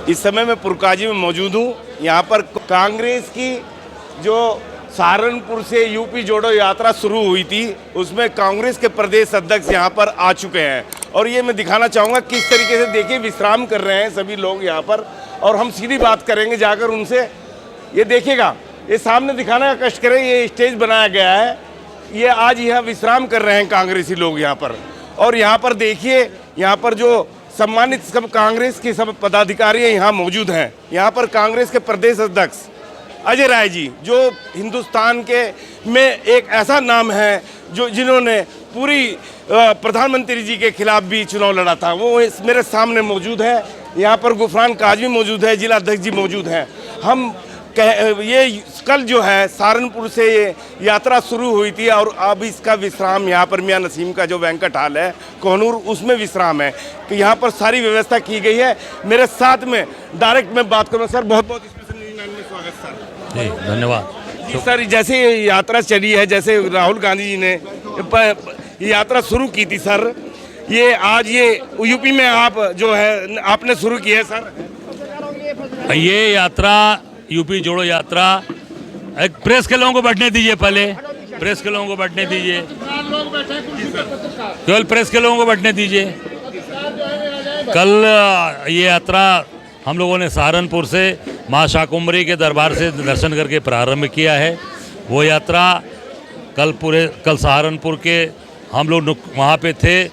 इस समय मैं पुरकाजी में मौजूद हूँ। यहाँ पर कांग्रेस की जो सहारनपुर से यूपी जोड़ो यात्रा शुरू हुई थी, उसमें कांग्रेस के प्रदेश अध्यक्ष यहाँ पर आ चुके हैं और ये मैं दिखाना चाहूँगा किस तरीके से देखिए विश्राम कर रहे हैं सभी लोग यहाँ पर। और हम सीधी बात करेंगे जाकर उनसे। ये देखिएगा, ये सामने दिखाने का कष्ट करें, ये स्टेज बनाया गया है, ये आज यहाँ विश्राम कर रहे हैं कांग्रेसी लोग यहाँ पर। और यहाँ पर देखिए, यहाँ पर जो सम्मानित सब कांग्रेस के सब पदाधिकारी यहाँ मौजूद हैं। यहाँ पर कांग्रेस के प्रदेश अध्यक्ष अजय राय जी, जो हिंदुस्तान के में एक ऐसा नाम है जो जिन्होंने पूरी प्रधानमंत्री जी के खिलाफ भी चुनाव लड़ा था, वो मेरे सामने मौजूद है। यहाँ पर गुफरान काजमी मौजूद है, जिला अध्यक्ष जी मौजूद हैं। हम ये कल जो है सहारनपुर से ये यात्रा शुरू हुई थी और अब इसका विश्राम यहाँ पर मियाँ नसीम का जो बैंक्वेट हॉल है कोहनूर, उसमें विश्राम है। तो यहाँ पर सारी व्यवस्था की गई है। मेरे साथ में डायरेक्ट में बात करूँ सर, बहुत बहुत स्पेशल न्यूज़ 9 में स्वागत सर। जी धन्यवाद। जी सर, जैसे ये यात्रा चली है, जैसे राहुल गांधी जी ने ये यात्रा शुरू की थी सर, ये आज ये यूपी में आप जो है आपने शुरू की है सर। ये यात्रा यूपी जोड़ो यात्रा, एक प्रेस के लोगों को बैठने दीजिए, पहले प्रेस के लोगों को बैठने दीजिए, केवल प्रेस के लोगों को बैठने दीजिए। कल ये यात्रा हम लोगों ने सहारनपुर से माँ शाकुंभरी के दरबार से दर्शन करके प्रारंभ किया है। वो यात्रा कल सहारनपुर के हम लोग वहाँ पे थे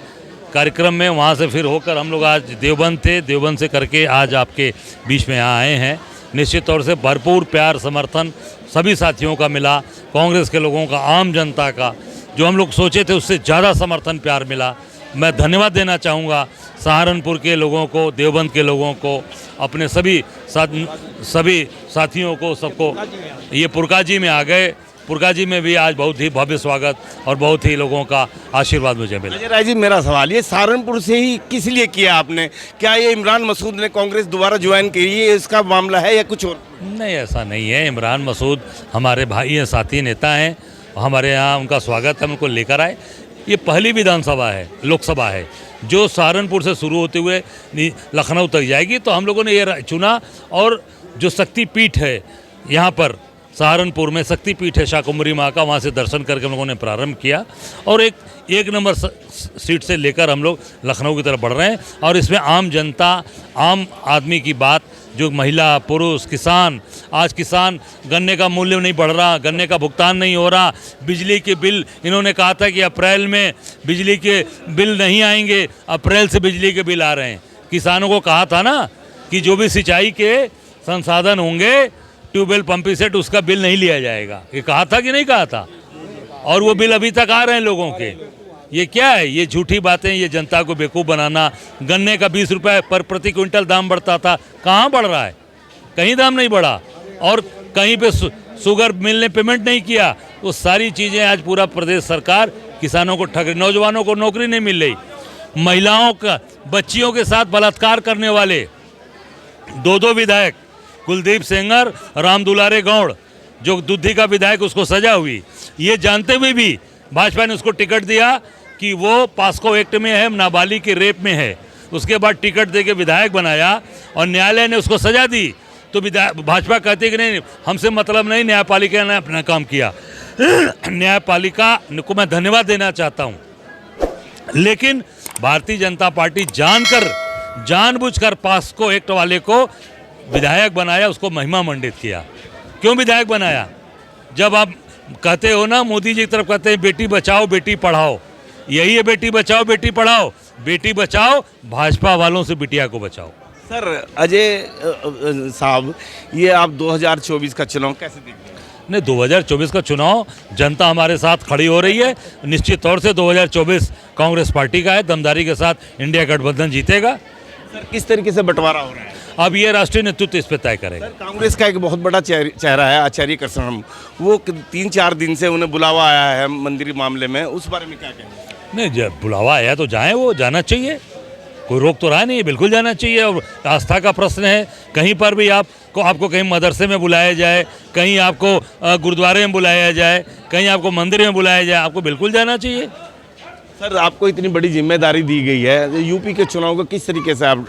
कार्यक्रम में, वहाँ से फिर होकर हम लोग आज देवबंद थे, देवबंद से करके आज आपके बीच में यहाँ आए हैं। निश्चित तौर से भरपूर प्यार समर्थन सभी साथियों का मिला, कांग्रेस के लोगों का, आम जनता का, जो हम लोग सोचे थे उससे ज़्यादा समर्थन प्यार मिला। मैं धन्यवाद देना चाहूँगा सहारनपुर के लोगों को, देवबंद के लोगों को, अपने सभी साथियों को, सबको। ये पुरकाजी में आ गए, पुरकाजी में भी आज बहुत ही भव्य स्वागत और बहुत ही लोगों का आशीर्वाद मुझे मिला। अजय राय जी, मेरा सवाल ये सहारनपुर से ही किस लिए किया आपने? क्या ये इमरान मसूद ने कांग्रेस दोबारा ज्वाइन की, ये इसका मामला है या कुछ और? नहीं, ऐसा नहीं है। इमरान मसूद हमारे भाई हैं, साथी नेता हैं, हमारे यहाँ उनका स्वागत है, उनको लेकर आए। ये पहली विधानसभा है, लोकसभा है, जो सहारनपुर से शुरू होते हुए लखनऊ तक जाएगी। तो हम लोगों ने ये चुना, और जो शक्तिपीठ है यहाँ पर सहारनपुर में, शक्तिपीठ है शाकुंभरी माँ का, वहाँ से दर्शन करके हम लोगों ने प्रारंभ किया और एक नंबर सीट से लेकर हम लोग लखनऊ की तरफ बढ़ रहे हैं। और इसमें आम जनता, आम आदमी की बात, जो महिला, पुरुष, किसान, आज किसान गन्ने का मूल्य नहीं बढ़ रहा, गन्ने का भुगतान नहीं हो रहा, बिजली के बिल, इन्होंने कहा था कि अप्रैल में बिजली के बिल नहीं आएंगे, अप्रैल से बिजली के बिल आ रहे हैं। किसानों को कहा था ना कि जो भी सिंचाई के संसाधन होंगे, ट्यूबवेल, पंपिंग सेट, उसका बिल नहीं लिया जाएगा। ये कहा था कि नहीं कहा था? और वो बिल अभी तक आ रहे हैं लोगों के। ये क्या है? ये झूठी बातें, ये जनता को बेवकूफ़ बनाना। गन्ने का 20 रुपये पर प्रति क्विंटल दाम बढ़ता था, कहाँ बढ़ रहा है? कहीं दाम नहीं बढ़ा। और कहीं पे शुगर मिल ने पेमेंट नहीं किया। वो सारी चीज़ें आज पूरा प्रदेश सरकार किसानों को ठग रही। नौजवानों को नौकरी नहीं मिल रही, महिलाओं का, बच्चियों के साथ बलात्कार करने वाले 2 विधायक, कुलदीप सेंगर, राम दुलारे गौड़, जो दुद्धि का विधायक, उसको सजा हुई। ये जानते हुए भी भाजपा ने उसको टिकट दिया कि वो पास्को एक्ट में है, नाबालिग के रेप में है। उसके बाद टिकट देके विधायक बनाया और न्यायालय ने उसको सजा दी। तो भाजपा कहती कि नहीं, हमसे मतलब नहीं, न्यायपालिका ने अपना काम किया। न्यायपालिका को मैं धन्यवाद देना चाहता हूँ, लेकिन भारतीय जनता पार्टी जानबूझकर पास्को एक्ट वाले को विधायक बनाया, उसको महिमा मंडित किया। क्यों विधायक बनाया? जब आप कहते हो ना, मोदी जी की तरफ कहते हैं बेटी बचाओ बेटी पढ़ाओ, यही है बेटी बचाओ बेटी पढ़ाओ। बेटी बचाओ, भाजपा वालों से बिटिया को बचाओ। सर अजय साहब, ये आप 2024 का चुनाव कैसे देखते हैं? नहीं, 2024 का चुनाव जनता हमारे साथ खड़ी हो रही है। निश्चित तौर से 2024 कांग्रेस पार्टी का है, दमदारी के साथ इंडिया गठबंधन जीतेगा। सर किस तरीके से बंटवारा हो रहा है? अब ये राष्ट्रीय नेतृत्व इस पे तय करेगा। कांग्रेस का एक बहुत बड़ा चेहरा है आचार्य कृष्णम, वो 3-4 दिन से उन्हें बुलावा आया है मंदिर मामले में, उस बारे में क्या कहेंगे? नहीं, जब बुलावा आया तो जाएं, वो जाना चाहिए, कोई रोक तो रहा नहीं, बिल्कुल जाना चाहिए। और आस्था का प्रश्न है, कहीं पर भी आपको कहीं मदरसे में बुलाया जाए, कहीं आपको गुरुद्वारे में बुलाया जाए, कहीं आपको मंदिर में बुलाया जाए, आपको बिल्कुल जाना चाहिए। सर आपको इतनी बड़ी जिम्मेदारी दी गई है, यूपी के चुनाव को किस तरीके से आप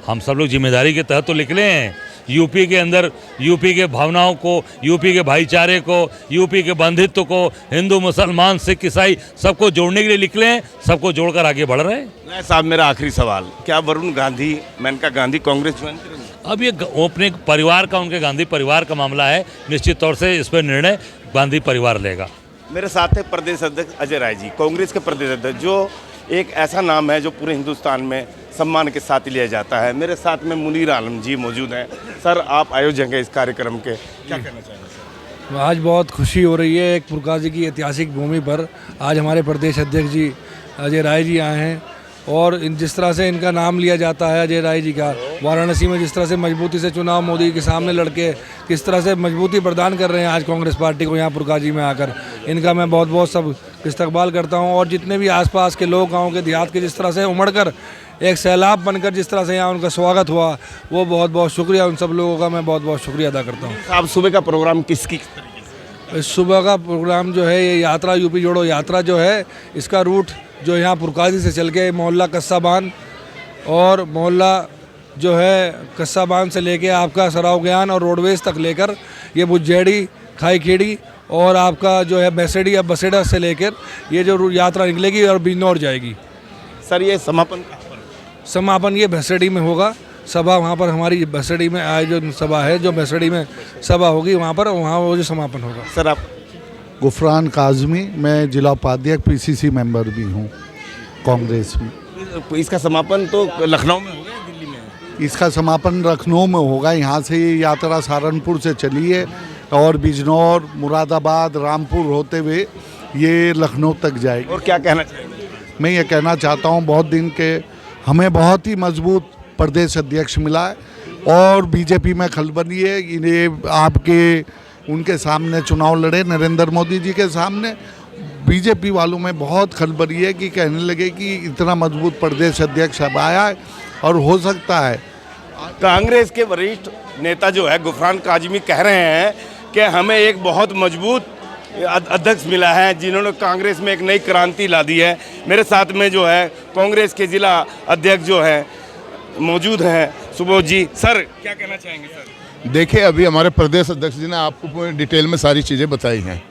हम सब लोग जिम्मेदारी के तहत तो निकले हैं। यूपी के अंदर यूपी के भावनाओं को, यूपी के भाईचारे को, यूपी के बंधुत्व को, हिंदू मुसलमान सिख ईसाई सबको जोड़ने के लिए निकले हैं, सबको जोड़कर आगे बढ़ रहे हैं। साहब मेरा आखिरी सवाल, क्या वरुण गांधी, मेनका गांधी कांग्रेस ज्वाइन करेंगे? अब ये अपने परिवार का, उनके गांधी परिवार का मामला है, निश्चित तौर से इस पर निर्णय गांधी परिवार लेगा। मेरे साथ है प्रदेश अध्यक्ष अजय राय जी, कांग्रेस के प्रदेश अध्यक्ष, जो एक ऐसा नाम है जो पूरे हिंदुस्तान में सम्मान के साथ लिया जाता है। मेरे साथ में मुनीर आलम जी मौजूद हैं। सर, आप आयोजक हैं इस कार्यक्रम के, क्या कहना चाहेंगे सर? आज बहुत खुशी हो रही है, एक पुरकाशी जी की ऐतिहासिक भूमि पर आज हमारे प्रदेश अध्यक्ष जी अजय राय जी आए हैं और जिस तरह से इनका नाम लिया जाता है अजय राय जी का, वाराणसी में जिस तरह से मजबूती से चुनाव मोदी के सामने लड़के किस तरह से मजबूती प्रदान कर रहे हैं आज कांग्रेस पार्टी को यहाँ पुरकाशी में आकर, इनका मैं बहुत बहुत सब इस्तकबाल करता हूँ। और जितने भी आसपास के लोग, गाँव के, देहात के, जिस तरह से उमड़कर एक सैलाब बनकर जिस तरह से यहाँ उनका स्वागत हुआ, वो बहुत बहुत शुक्रिया उन सब लोगों का, मैं बहुत बहुत शुक्रिया अदा करता हूँ। आप सुबह का प्रोग्राम किसकी? इस सुबह का प्रोग्राम जो है, ये यात्रा यूपी जोड़ो यात्रा जो है, इसका रूट जो यहाँ पुरकाशी से चल के मोहल्ला कस्साबान और मोहल्ला जो है कस्साबान से लेके आपका सराव ज्ञान और रोडवेज तक लेकर ये बुज्जेड़ी, खाईखेड़ी और आपका जो है बैसेड़ी या बसेड़ा से लेकर ये जो यात्रा निकलेगी और बिजनौर जाएगी। सर, ये समापन कहाँ पर? समापन ये भैंसड़ी में होगा, सभा वहाँ पर हमारी भैंसड़ी में आयोजन सभा है, जो भैंसड़ी में सभा होगी वहाँ पर, वहाँ वो जो समापन होगा। सर, आप? गुफरान काजमी, मैं जिला उपाध्यक्ष पीसीसी मेंबर भी हूँ कांग्रेस में। इसका समापन तो लखनऊ में होगा या दिल्ली में? इसका समापन लखनऊ में होगा। यहाँ से ये यात्रा सहारनपुर से चली है और बिजनौर, मुरादाबाद, रामपुर होते हुए ये लखनऊ तक जाएगी। और क्या कहना चाहेंगे? मैं ये कहना चाहता हूँ, बहुत दिन के हमें बहुत ही मजबूत प्रदेश अध्यक्ष मिला है और बीजेपी में खलबली है। इन्हें आपके उनके सामने चुनाव लड़े नरेंद्र मोदी जी के सामने, बीजेपी वालों में बहुत खलबली है कि कहने लगे कि इतना मजबूत प्रदेश अध्यक्ष अब आया है और हो सकता है। कांग्रेस के वरिष्ठ नेता जो है गुफरान काजमी कह रहे हैं कि हमें एक बहुत मजबूत अध्यक्ष मिला है जिन्होंने कांग्रेस में एक नई क्रांति ला दी है। मेरे साथ में जो है कांग्रेस के जिला अध्यक्ष जो है मौजूद हैं, सुबोध जी। सर, क्या कहना चाहेंगे? सर, देखिए, अभी हमारे प्रदेश अध्यक्ष जी ने आपको पूरी डिटेल में सारी चीज़ें बताई हैं।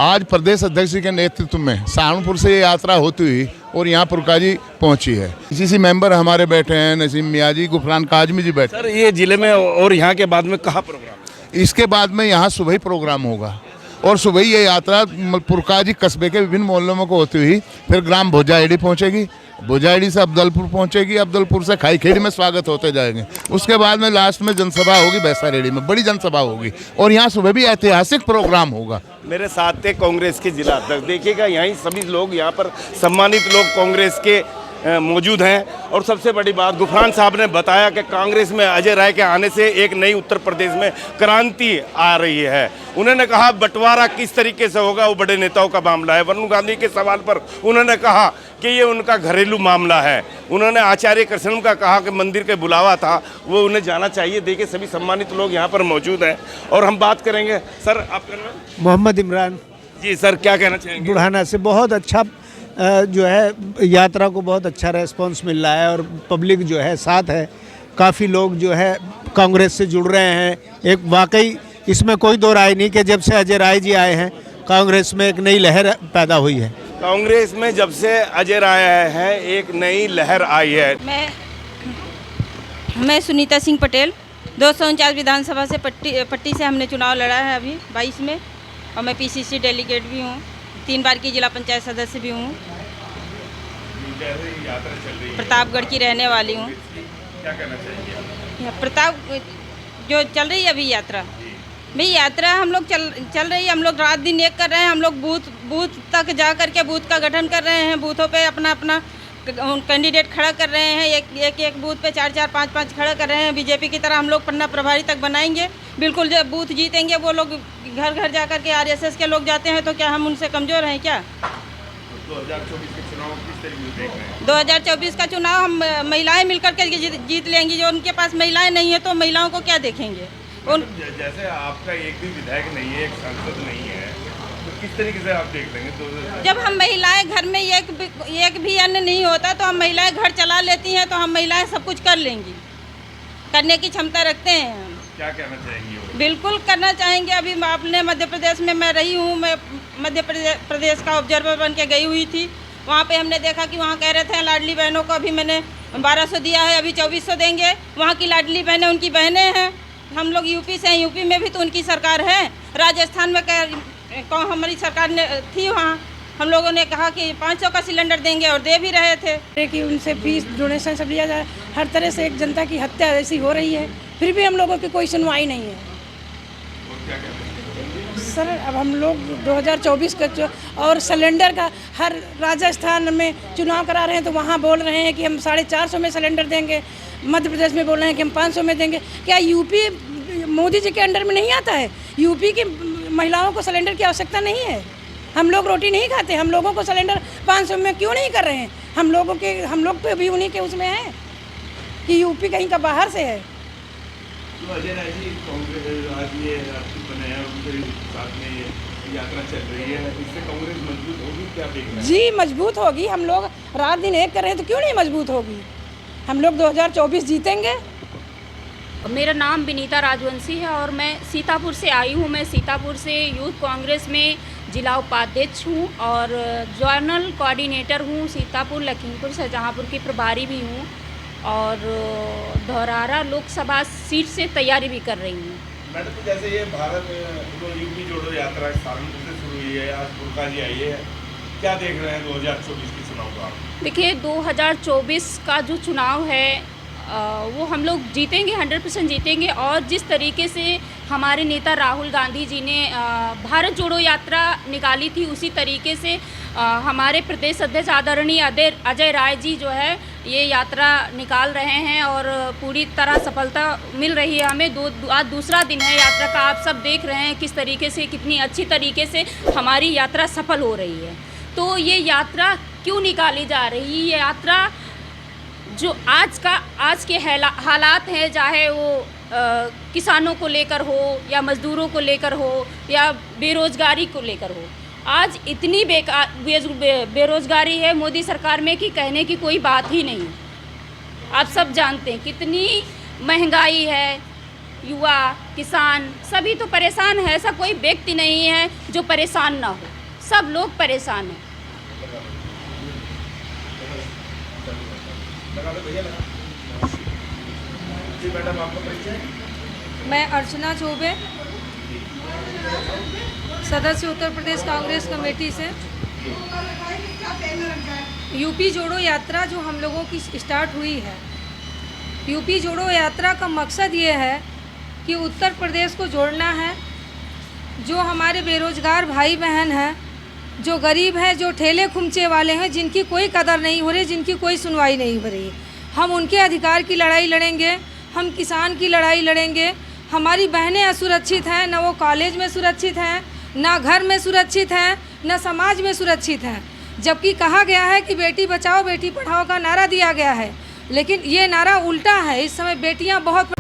आज प्रदेश अध्यक्ष जी के नेतृत्व में सहारनपुर से ये यात्रा होती हुई और यहाँ पुरकाशी पहुँची है। पीसीसी मेंबर हमारे बैठे हैं, नसीम मियाँ जी, गुफरान काजमी जी बैठे। सर, ये जिले में और यहाँ के बाद में कहाँ प्रोग्राम? इसके बाद में यहाँ सुबह ही प्रोग्राम होगा और सुबह ये यात्रा पुरकाशी कस्बे के विभिन्न मोहल्लों को होती हुई फिर ग्राम भोजाएड़ी पहुँचेगी, भोजाएड़ी से अब्दुलपुर पहुँचेगी, अब्दुलपुर से खाईखेड़ी में स्वागत होते जाएंगे। उसके बाद में लास्ट में जनसभा होगी बैसारेड़ी में, बड़ी जनसभा होगी और यहाँ सुबह भी ऐतिहासिक प्रोग्राम होगा। मेरे साथ थे कांग्रेस के जिला अध्यक्ष, देखिएगा यहीं सभी लोग, यहाँ पर सम्मानित लोग कांग्रेस के मौजूद हैं। और सबसे बड़ी बात, गुफरान साहब ने बताया कि कांग्रेस में अजय राय के आने से एक नई उत्तर प्रदेश में क्रांति आ रही है। उन्होंने कहा बंटवारा किस तरीके से होगा वो बड़े नेताओं का मामला है। वरुण गांधी के सवाल पर उन्होंने कहा कि ये उनका घरेलू मामला है। उन्होंने आचार्य कृष्ण का कहा कि मंदिर के बुलावा था, वो उन्हें जाना चाहिए। देखिए, सभी सम्मानित लोग यहाँ पर मौजूद हैं और हम बात करेंगे। सर, आपका नाम? मोहम्मद इमरान जी। सर, क्या कहना चाहेंगे? बुढ़ाना से बहुत अच्छा जो है यात्रा को बहुत अच्छा रेस्पॉन्स मिल रहा है और पब्लिक जो है साथ है, काफ़ी लोग जो है कांग्रेस से जुड़ रहे हैं। एक वाकई इसमें कोई दो राय नहीं कि जब से अजय राय जी आए हैं कांग्रेस में एक नई लहर पैदा हुई है। कांग्रेस में जब से अजय राय आए हैं एक नई लहर आई है। मैं सुनीता सिंह पटेल, 249 विधानसभा से पट्टी से हमने चुनाव लड़ा है अभी 22 में, और मैं पीसीसी डेलीगेट भी हूँ, 3 बार की जिला पंचायत सदस्य भी हूँ, प्रतापगढ़ की रहने वाली हूँ। क्या कहना चाहिए? प्रताप जो चल रही है अभी यात्रा, भाई यात्रा हम लोग चल रही है, हम लोग रात दिन एक कर रहे हैं। हम लोग बूथ तक जा कर के बूथ का गठन कर रहे हैं, बूथों पे अपना अपना कैंडिडेट खड़ा कर रहे हैं। एक बूथ पे 4-4, 5-5 खड़ा कर रहे हैं। बीजेपी की तरह हम लोग पन्ना प्रभारी तक बनाएंगे। बिल्कुल, जब बूथ जीतेंगे वो लोग घर घर जा कर के आरएसएस के लोग जाते हैं, तो क्या हम उनसे कमज़ोर हैं क्या? 2024 के चुनाव किस तरीके से देख रहे हैं? 2024 का चुनाव हम महिलाएं मिलकर के जीत लेंगी। जो उनके पास महिलाएं नहीं है तो महिलाओं को क्या देखेंगे? जैसे आपका एक भी विधायक नहीं है, एक सांसद नहीं है, तो किस तरीके से आप देख लेंगे? जब हम महिलाएं घर में एक भी अन्न नहीं होता तो हम महिलाएं घर चला लेती हैं, तो हम महिलाएं सब कुछ कर लेंगी। करने की क्षमता रखते हैं हम। क्या कहना चाहेंगी वो? बिल्कुल करना चाहेंगे। अभी मैं अपने मध्य प्रदेश में मैं रही हूँ, मैं मध्य प्रदेश का ऑब्जर्वर बन के गई हुई थी। वहाँ पे हमने देखा कि वहाँ कह रहे थे लाडली बहनों को अभी मैंने 1200 दिया है, अभी 2400 देंगे। वहाँ की लाडली बहनें उनकी बहनें हैं। हम लोग यूपी से हैं, यूपी में भी तो उनकी सरकार है। राजस्थान में कौन हमारी सरकार ने थी, वहाँ हम लोगों ने कहा कि 500 का सिलेंडर देंगे और दे भी रहे थे। कि उनसे फीस डोनेशन सब लिया जाए, हर तरह से एक जनता की हत्या ऐसी हो रही है, फिर भी हम लोगों की कोई सुनवाई नहीं है। सर अब हम लोग 2024 का और सिलेंडर का हर राजस्थान में चुनाव करा रहे हैं तो वहाँ बोल रहे हैं कि हम 450 में सिलेंडर देंगे, मध्य प्रदेश में बोल रहे हैं कि हम 500 में देंगे। क्या यूपी मोदी जी के अंडर में नहीं आता है? यूपी की महिलाओं को सिलेंडर की आवश्यकता नहीं है? हम लोग रोटी नहीं खाते, हम लोगों को सिलेंडर 500 में क्यों नहीं कर रहे हैं? हम लोग तो भी उन्हीं के उसमें हैं कि यूपी कहीं का बाहर से है। तो अजय राय जी कांग्रेस आज ये राष्ट्रीय बने हैं, उनके साथ में ये यात्रा चल रही है, इससे कांग्रेस मजबूत होगी, क्या देखना है? जी मजबूत होगी। हम लोग रात दिन एक कर रहे हैं तो क्यों नहीं मजबूत होगी? हम लोग 2024 जीतेंगे। मेरा नाम विनीता राजवंशी है और मैं सीतापुर से आई हूँ। मैं सीतापुर से यूथ कांग्रेस में जिला उपाध्यक्ष हूँ और जोनल कोऑर्डिनेटर हूँ। सीतापुर, लखीमपुर, शाहजहाँपुर की प्रभारी भी हूँ और धौरारा लोकसभा सीट से तैयारी भी कर रही हूँ। मैडम तो जैसे ये भारत यूपी जोड़ो यात्रा सहारनपुर से शुरू हुई है, आज बुरका जी आई है, क्या देख रहे हैं 2024 के चुनाव का? देखिए 2024 का जो चुनाव है वो हम लोग जीतेंगे, 100% जीतेंगे। और जिस तरीके से हमारे नेता राहुल गांधी जी ने भारत जोड़ो यात्रा निकाली थी, उसी तरीके से हमारे प्रदेश अध्यक्ष आदरणीय अजय राय जी जो है ये यात्रा निकाल रहे हैं और पूरी तरह सफलता मिल रही है हमें। आज दूसरा दिन है यात्रा का, आप सब देख रहे हैं किस तरीके से, कितनी अच्छी तरीके से हमारी यात्रा सफल हो रही है। तो ये यात्रा क्यों निकाली जा रही है? ये यात्रा जो आज के हालात हैं, चाहे वो किसानों को लेकर हो या मज़दूरों को लेकर हो या बेरोज़गारी को लेकर हो, आज इतनी बेरोज़गारी है मोदी सरकार में कि कहने की कोई बात ही नहीं। आप सब जानते हैं कितनी महंगाई है, युवा, किसान सभी तो परेशान है। ऐसा कोई व्यक्ति नहीं है जो परेशान ना हो, सब लोग परेशान हैं। मैडम आपका परिचय? मैं अर्चना चौबे, सदस्य उत्तर प्रदेश कांग्रेस कमेटी से। यूपी जोड़ो यात्रा जो हम लोगों की स्टार्ट हुई है, यूपी जोड़ो यात्रा का मकसद ये है कि उत्तर प्रदेश को जोड़ना है। जो हमारे बेरोजगार भाई बहन हैं, जो गरीब हैं, जो ठेले खुमचे वाले हैं, जिनकी कोई कदर नहीं हो रही, जिनकी कोई सुनवाई नहीं हो रही, हम उनके अधिकार की लड़ाई लड़ेंगे। हम किसान की लड़ाई लड़ेंगे। हमारी बहनें असुरक्षित हैं, न वो कॉलेज में सुरक्षित हैं, ना घर में सुरक्षित हैं, ना समाज में सुरक्षित हैं। जबकि कहा गया है कि बेटी बचाओ बेटी पढ़ाओ का नारा दिया गया है, लेकिन ये नारा उल्टा है। इस समय बेटियां बहुत